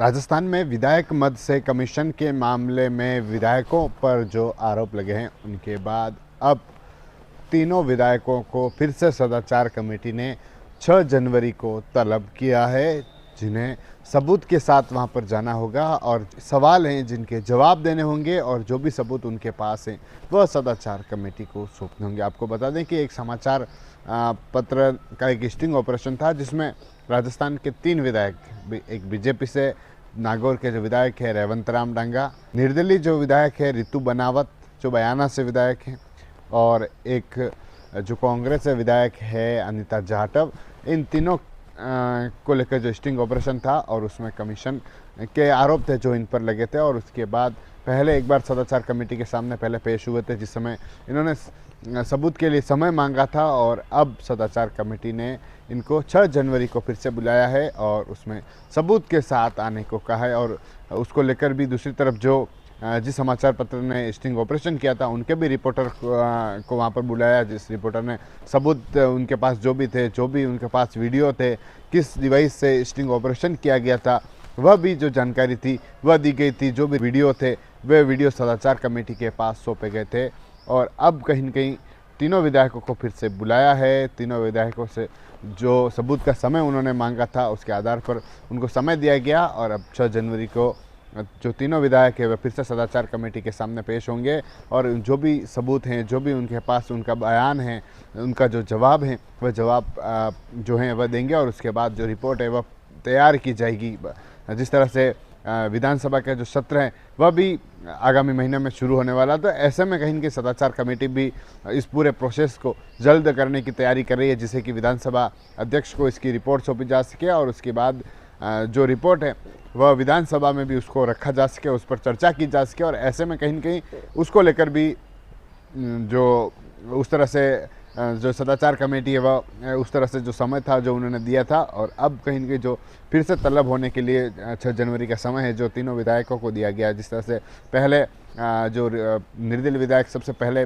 राजस्थान में विधायक मद से कमीशन के मामले में विधायकों पर जो आरोप लगे हैं उनके बाद अब तीनों विधायकों को फिर से सदाचार कमेटी ने 6 जनवरी को तलब किया है, जिन्हें सबूत के साथ वहां पर जाना होगा और सवाल हैं जिनके जवाब देने होंगे और जो भी सबूत उनके पास हैं वह सदाचार कमेटी को सौंपने होंगे। आपको बता दें कि एक समाचार पत्र का एक स्टिंग ऑपरेशन था जिसमें राजस्थान के 3 विधायक, एक बीजेपी से नागौर के जो विधायक है रेवंत राम डांगा, निर्दलीय जो विधायक है रितु बनावत जो बयाना से विधायक हैं, और एक जो कांग्रेस से विधायक है अनिता जाटव, इन तीनों को लेकर जो स्टिंग ऑपरेशन था और उसमें कमीशन के आरोप थे जो इन पर लगे थे। और उसके बाद पहले एक बार सदाचार कमेटी के सामने पहले पेश हुए थे जिस समय इन्होंने सबूत के लिए समय मांगा था, और अब सदाचार कमेटी ने इनको 6 जनवरी को फिर से बुलाया है और उसमें सबूत के साथ आने को कहा है। और उसको लेकर भी दूसरी तरफ जो जिस समाचार पत्र ने स्टिंग ऑपरेशन किया था उनके भी रिपोर्टर को वहाँ पर बुलाया, जिस रिपोर्टर ने सबूत उनके पास जो भी थे, जो भी उनके पास वीडियो थे, किस डिवाइस से स्टिंग ऑपरेशन किया गया था, वह भी जो जानकारी थी वह दी गई थी। जो भी वीडियो थे वे वीडियो सदाचार कमेटी के पास सौंपे गए थे और अब कहीं न कहीं तीनों विधायकों को फिर से बुलाया है। तीनों विधायकों से जो सबूत का समय उन्होंने मांगा था उसके आधार पर उनको समय दिया गया और अब 6 जनवरी को जो तीनों विधायक है वे फिर से सदाचार कमेटी के सामने पेश होंगे और जो भी सबूत हैं, जो भी उनके पास उनका बयान है, उनका जो जवाब है वह जवाब जो है वह देंगे और उसके बाद जो रिपोर्ट है वह तैयार की जाएगी। जिस तरह से विधानसभा का जो सत्र है वह भी आगामी महीने में शुरू होने वाला, तो ऐसे में कहीं की सदाचार कमेटी भी इस पूरे प्रोसेस को जल्द करने की तैयारी कर रही है, जिससे कि विधानसभा अध्यक्ष को इसकी रिपोर्ट सौंपी जा सके और उसके बाद जो रिपोर्ट है वह विधानसभा में भी उसको रखा जा सके, उस पर चर्चा की जा सके। और ऐसे में कहीं न कहीं उसको लेकर भी जो उस तरह से जो सदाचार कमेटी है वह उस तरह से जो समय था जो उन्होंने दिया था और अब कहीं न कहीं जो फिर से तलब होने के लिए 6 जनवरी का समय है जो तीनों विधायकों को दिया गया। जिस तरह से पहले जो निर्दलीय विधायक सबसे पहले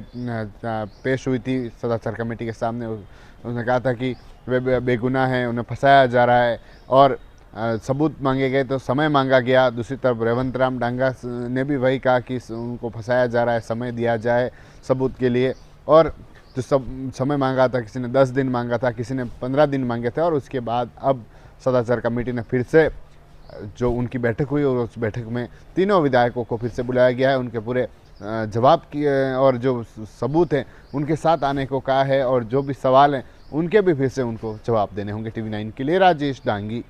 पेश हुई थी सदाचार कमेटी के सामने, उसने कहा था कि वे बेगुनाह हैं, उन्हें फंसाया जा रहा है और सबूत मांगे गए तो समय मांगा गया। दूसरी तरफ रेवंत राम डांगा ने भी वही कहा कि उनको फंसाया जा रहा है, समय दिया जाए सबूत के लिए। और जो समय मांगा था, किसी ने 10 दिन मांगा था, किसी ने 15 दिन मांगे थे। और उसके बाद अब सदाचार कमेटी ने फिर से जो उनकी बैठक हुई और उस बैठक में तीनों विधायकों को फिर से बुलाया गया है, उनके पूरे जवाब किए और जो सबूत हैं उनके साथ आने को कहा है और जो भी सवाल हैं उनके भी फिर से उनको जवाब देने होंगे। TV9 के लिए राजेश डांगी।